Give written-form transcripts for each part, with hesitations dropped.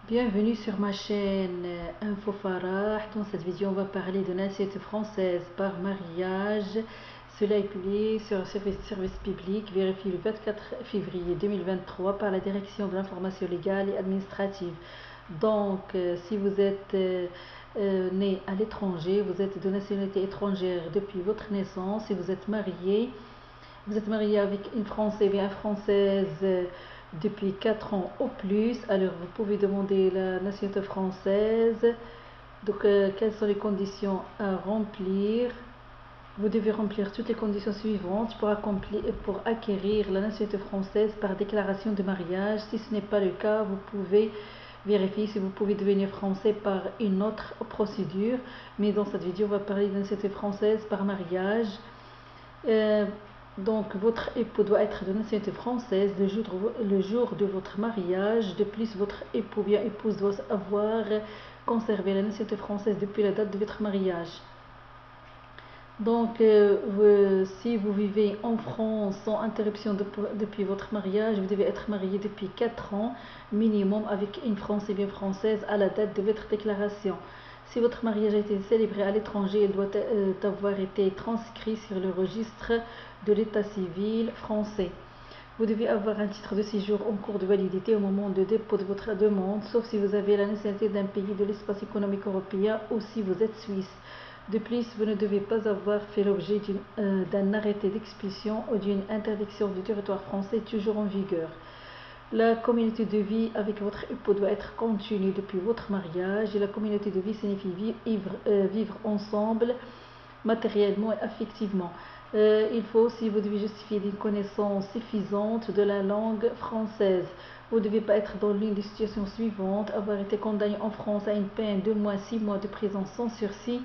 Bienvenue sur ma chaîne Info Farah. Dans cette vidéo, on va parler de nationalité française par mariage. Cela est publié sur le service public, vérifié le 24 février 2023 par la Direction de l'information légale et administrative. Donc, si vous êtes né à l'étranger, vous êtes de nationalité étrangère depuis votre naissance, si vous êtes marié avec une Française ou bien Française depuis 4 ans ou plus, alors vous pouvez demander la nationalité française. Donc, quelles sont les conditions à remplir? Vous devez remplir toutes les conditions suivantes pour acquérir la nationalité française par déclaration de mariage. Si ce n'est pas le cas, vous pouvez vérifier si vous pouvez devenir français par une autre procédure. Mais dans cette vidéo, on va parler de la nationalité française par mariage. Donc, votre époux doit être de nationalité française le jour de votre mariage. De plus, votre époux bien épouse doit avoir conservé la nationalité française depuis la date de votre mariage. Donc, si vous vivez en France sans interruption depuis votre mariage, vous devez être marié depuis 4 ans minimum avec une Française bien française à la date de votre déclaration. Si votre mariage a été célébré à l'étranger, il doit avoir été transcrit sur le registre de l'état civil français. Vous devez avoir un titre de séjour en cours de validité au moment de dépôt de votre demande, sauf si vous avez la nationalité d'un pays de l'espace économique européen ou si vous êtes suisse. De plus, vous ne devez pas avoir fait l'objet d'un arrêté d'expulsion ou d'une interdiction du territoire français toujours en vigueur. La communauté de vie avec votre époux doit être continue depuis votre mariage, et la communauté de vie signifie vivre ensemble matériellement et affectivement. Il faut aussi, vous devez justifier d'une connaissance suffisante de la langue française. Vous ne devez pas être dans l'une des situations suivantes: avoir été condamné en France à une peine de moins 6 mois de prison sans sursis,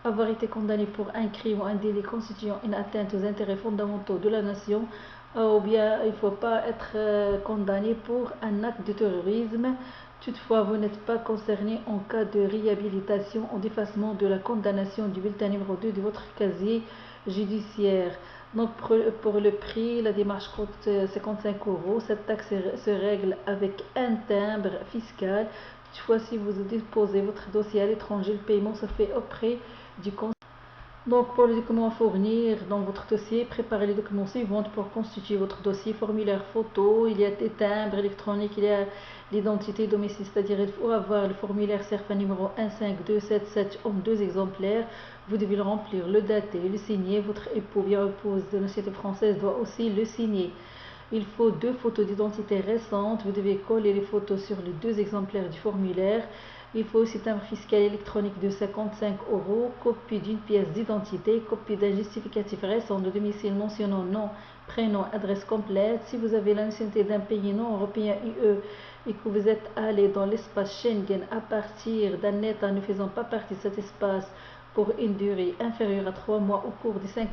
avoir été condamné pour un crime ou un délit constituant une atteinte aux intérêts fondamentaux de la nation, ou bien il ne faut pas être condamné pour un acte de terrorisme. Toutefois, vous n'êtes pas concerné en cas de réhabilitation ou d'effacement de la condamnation du bulletin numéro 2 de votre casier judiciaire. Donc, pour le prix, la démarche coûte 55 €. Cette taxe se règle avec un timbre fiscal. Toutefois, si vous déposez votre dossier à l'étranger, le paiement se fait auprès du conseil. Donc, pour les documents à fournir dans votre dossier, préparez les documents suivants pour constituer votre dossier: formulaire photo, il y a des timbres électroniques, il y a l'identité domicile, c'est-à-dire il faut avoir le formulaire CERFA numéro 15277 en 2 exemplaires. Vous devez le remplir, le dater, le signer. Votre époux bien épouse de nationalité française doit aussi le signer. Il faut 2 photos d'identité récentes. Vous devez coller les photos sur les 2 exemplaires du formulaire. Il faut aussi timbre fiscal électronique de 55 €, copie d'une pièce d'identité, copie d'un justificatif récent de domicile mentionnant nom, prénom, adresse complète. Si vous avez la nationalité d'un pays non européen UE et que vous êtes allé dans l'espace Schengen à partir d'un État ne faisant pas partie de cet espace pour une durée inférieure à 3 mois au cours des 5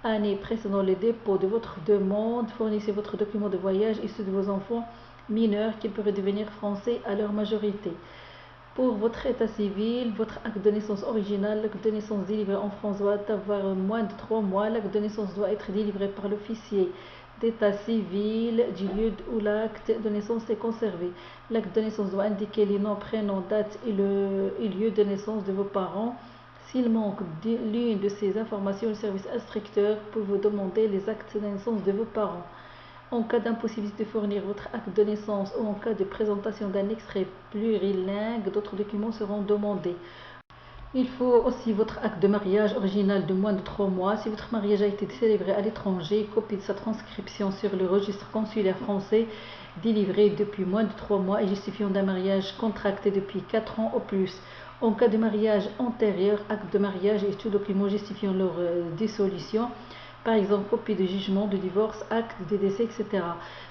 années précédant le dépôt de votre demande, fournissez votre document de voyage et ceux de vos enfants mineurs qui pourraient devenir français à leur majorité. Pour votre état civil, votre acte de naissance original, l'acte de naissance délivré en France doit avoir moins de 3 mois. L'acte de naissance doit être délivré par l'officier d'état civil du lieu où l'acte de naissance est conservé. L'acte de naissance doit indiquer les noms, prénoms, date et lieu de naissance de vos parents. S'il manque l'une de ces informations, le service instructeur peut vous demander les actes de naissance de vos parents. En cas d'impossibilité de fournir votre acte de naissance ou en cas de présentation d'un extrait plurilingue, d'autres documents seront demandés. Il faut aussi votre acte de mariage original de moins de 3 mois. Si votre mariage a été célébré à l'étranger, copie de sa transcription sur le registre consulaire français délivré depuis moins de 3 mois et justifiant d'un mariage contracté depuis 4 ans ou plus. En cas de mariage antérieur, acte de mariage et tout document justifiant leur dissolution, par exemple copie de jugement, de divorce, acte de décès, etc.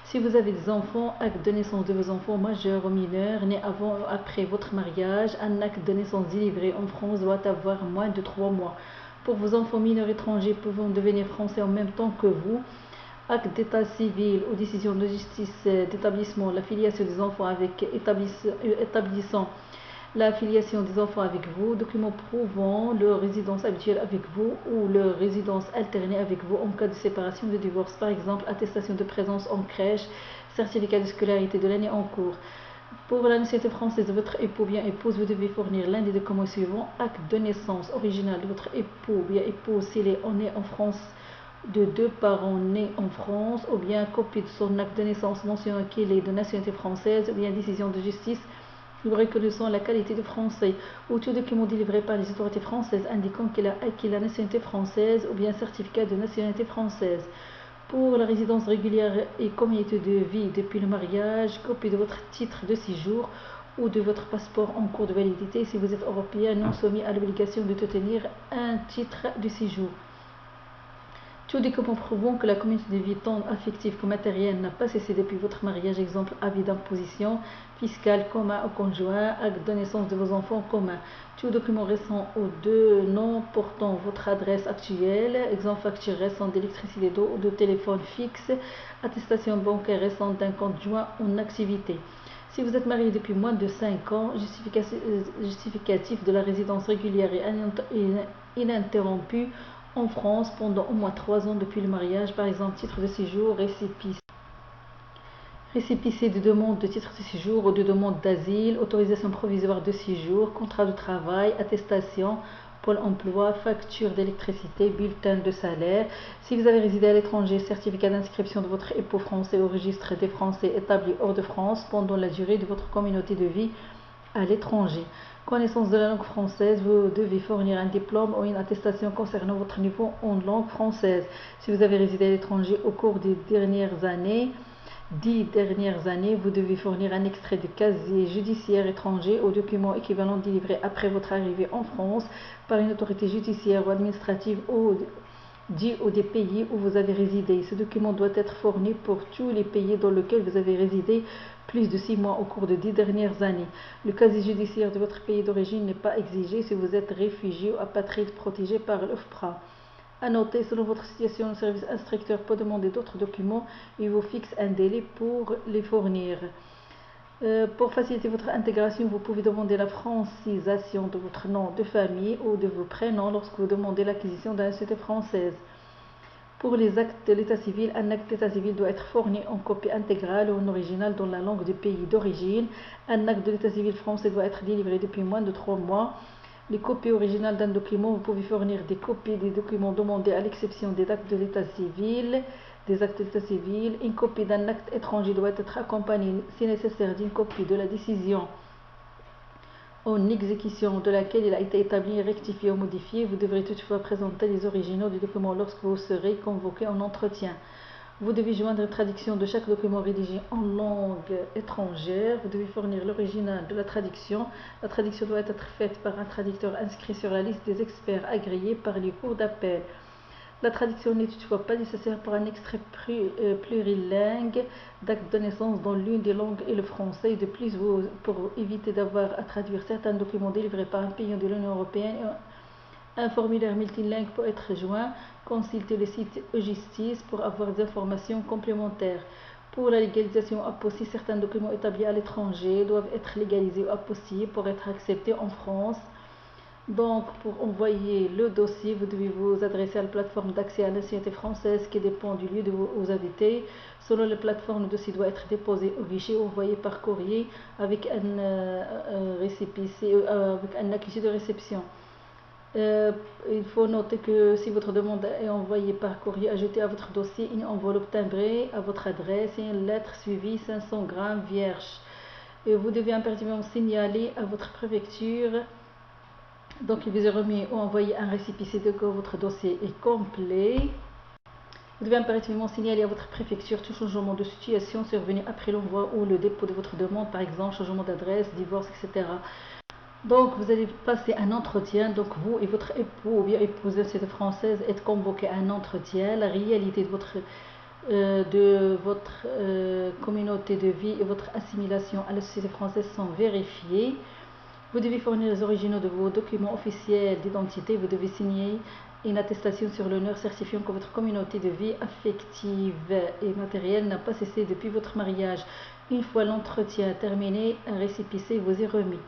Si vous avez des enfants, acte de naissance de vos enfants majeurs ou mineurs nés avant ou après votre mariage. Un acte de naissance délivré en France doit avoir moins de 3 mois. Pour vos enfants mineurs étrangers pouvant devenir français en même temps que vous, acte d'état civil ou décision de justice d'établissement, la filiation des enfants avec établissant la filiation des enfants avec vous, documents prouvant leur résidence habituelle avec vous ou leur résidence alternée avec vous en cas de séparation ou de divorce, par exemple attestation de présence en crèche, certificat de scolarité de l'année en cours. Pour la nationalité française de votre époux bien épouse, vous devez fournir l'un des documents suivants: acte de naissance original de votre époux bien épouse s'il est né en France de deux parents nés en France, ou bien copie de son acte de naissance mentionnant qu'il est de nationalité française, ou bien décision de justice lui reconnaissant la qualité de français, ou tout document délivré par les autorités françaises indiquant qu'il a acquis la nationalité française, ou bien certificat de nationalité française. Pour la résidence régulière et communauté de vie depuis le mariage, copie de votre titre de séjour ou de votre passeport en cours de validité si vous êtes européen non soumis à l'obligation de tenir un titre de séjour. Tout document prouvant que la communauté de vie tant affective que matérielle n'a pas cessé depuis votre mariage, exemple avis d'imposition fiscale commun au conjoint, acte de naissance de vos enfants communs. Tout document récent aux deux noms portant votre adresse actuelle, exemple facture récente d'électricité, d'eau ou de téléphone fixe, attestation bancaire récente d'un compte joint en activité. Si vous êtes marié depuis moins de 5 ans, justificatif de la résidence régulière et ininterrompue en France pendant au moins 3 ans depuis le mariage, par exemple titre de séjour, récépissé de demande de titre de séjour ou de demande d'asile, autorisation provisoire de séjour, contrat de travail, attestation, Pôle emploi, facture d'électricité, bulletin de salaire. Si vous avez résidé à l'étranger, certificat d'inscription de votre époux français au registre des Français établis hors de France pendant la durée de votre communauté de vie à l'étranger. Connaissance de la langue française, vous devez fournir un diplôme ou une attestation concernant votre niveau en langue française. Si vous avez résidé à l'étranger au cours des 10 dernières années, vous devez fournir un extrait de casier judiciaire étranger ou document équivalent délivré après votre arrivée en France par une autorité judiciaire ou administrative ou des pays où vous avez résidé. Ce document doit être fourni pour tous les pays dans lesquels vous avez résidé plus de 6 mois au cours des 10 dernières années. Le casier judiciaire de votre pays d'origine n'est pas exigé si vous êtes réfugié ou apatride protégé par l'OFPRA. À noter, selon votre situation, le service instructeur peut demander d'autres documents et vous fixe un délai pour les fournir. Pour faciliter votre intégration, vous pouvez demander la francisation de votre nom de famille ou de vos prénoms lorsque vous demandez l'acquisition d'une nationalité française. Pour les actes de l'état civil, un acte d'état civil doit être fourni en copie intégrale ou en original dans la langue du pays d'origine. Un acte de l'état civil français doit être délivré depuis moins de 3 mois. Les copies originales d'un document, vous pouvez fournir des copies des documents demandés à l'exception des actes de l'état civil. Une copie d'un acte étranger doit être accompagnée, si nécessaire, d'une copie de la décision en exécution de laquelle il a été établi, rectifié ou modifié. Vous devrez toutefois présenter les originaux du document lorsque vous serez convoqué en entretien. Vous devez joindre une traduction de chaque document rédigé en langue étrangère. Vous devez fournir l'original de la traduction. La traduction doit être faite par un traducteur inscrit sur la liste des experts agréés par les cours d'appel. La traduction n'est toutefois pas nécessaire pour un extrait plurilingue d'acte de naissance dans l'une des langues et le français. De plus, pour éviter d'avoir à traduire certains documents délivrés par un pays de l'Union européenne, un formulaire multilingue peut être joint. Consultez le site e-justice pour avoir des informations complémentaires. Pour la légalisation apostille, certains documents établis à l'étranger doivent être légalisés ou apostillés pour être acceptés en France. Donc, pour envoyer le dossier, vous devez vous adresser à la plateforme d'accès à la nationalité française qui dépend du lieu où vous habitez. Selon la plateforme, le dossier doit être déposé au guichet ou envoyé par courrier avec avec un accusé de réception. Il faut noter que si votre demande est envoyée par courrier, ajoutez à votre dossier une enveloppe timbrée à votre adresse et une lettre suivie 500 grammes vierge. Et vous devez impérativement signaler à votre préfecture. Donc, il vous est remis ou envoyé un récépissé de que votre dossier est complet. Vous devez impérativement signaler à votre préfecture tout changement de situation survenu après l'envoi ou le dépôt de votre demande, par exemple changement d'adresse, divorce, etc. Donc, vous allez passer un entretien. Donc, vous et votre époux ou bien épouse de nationalité française êtes convoqués à un entretien. La réalité de votre communauté de vie et votre assimilation à la société française sont vérifiées. Vous devez fournir les originaux de vos documents officiels d'identité. Vous devez signer une attestation sur l'honneur certifiant que votre communauté de vie affective et matérielle n'a pas cessé depuis votre mariage. Une fois l'entretien terminé, un récépissé vous est remis.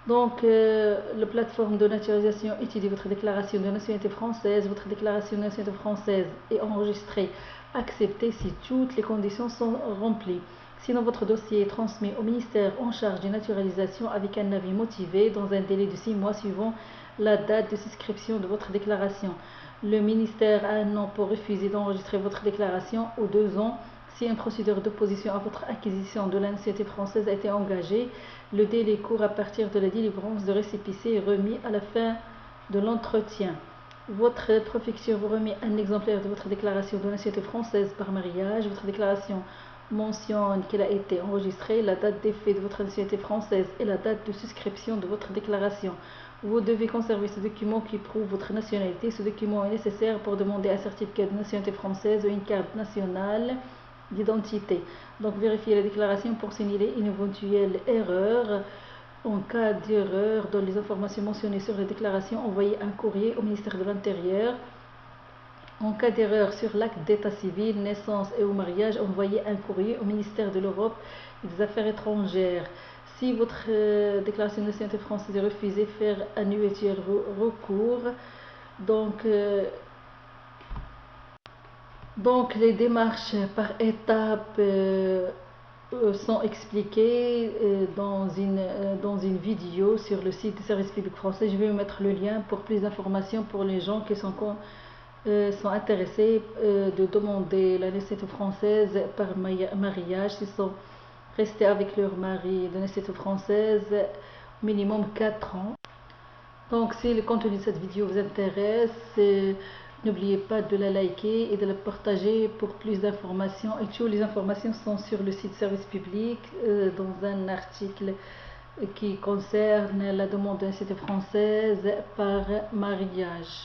Donc, la plateforme de naturalisation étudie votre déclaration de nationalité française. Votre déclaration de nationalité française est enregistrée, acceptée si toutes les conditions sont remplies. Sinon, votre dossier est transmis au ministère en charge de naturalisation avec un avis motivé dans un délai de 6 mois suivant la date de souscription de votre déclaration. Le ministère a un an pour refuser d'enregistrer votre déclaration ou 2 ans si une procédure d'opposition à votre acquisition de la nationalité française a été engagée. Le délai court à partir de la délivrance de récépissé remis à la fin de l'entretien. Votre préfecture vous remet un exemplaire de votre déclaration de nationalité française par mariage. Votre déclaration mentionne qu'elle a été enregistrée, la date d'effet de votre nationalité française et la date de souscription de votre déclaration. Vous devez conserver ce document qui prouve votre nationalité. Ce document est nécessaire pour demander un certificat de nationalité française ou une carte nationale d'identité. Donc vérifiez la déclaration pour signaler une éventuelle erreur. En cas d'erreur dans les informations mentionnées sur la déclaration, envoyez un courrier au ministère de l'Intérieur. En cas d'erreur sur l'acte d'état civil, naissance et au mariage, envoyez un courrier au ministère de l'Europe et des Affaires étrangères. Si votre déclaration de nationalité française est refusée, faire un éventuel recours. Donc les démarches par étapes sont expliquées dans une vidéo sur le site du service public français. Je vais vous mettre le lien pour plus d'informations pour les gens qui sont intéressés de demander la nationalité française par mariage, s'ils sont restés avec leur mari de nationalité française minimum 4 ans. Donc si le contenu de cette vidéo vous intéresse, n'oubliez pas de la liker et de la partager pour plus d'informations. Et toutes les informations sont sur le site service public dans un article qui concerne la demande de nationalité française par mariage.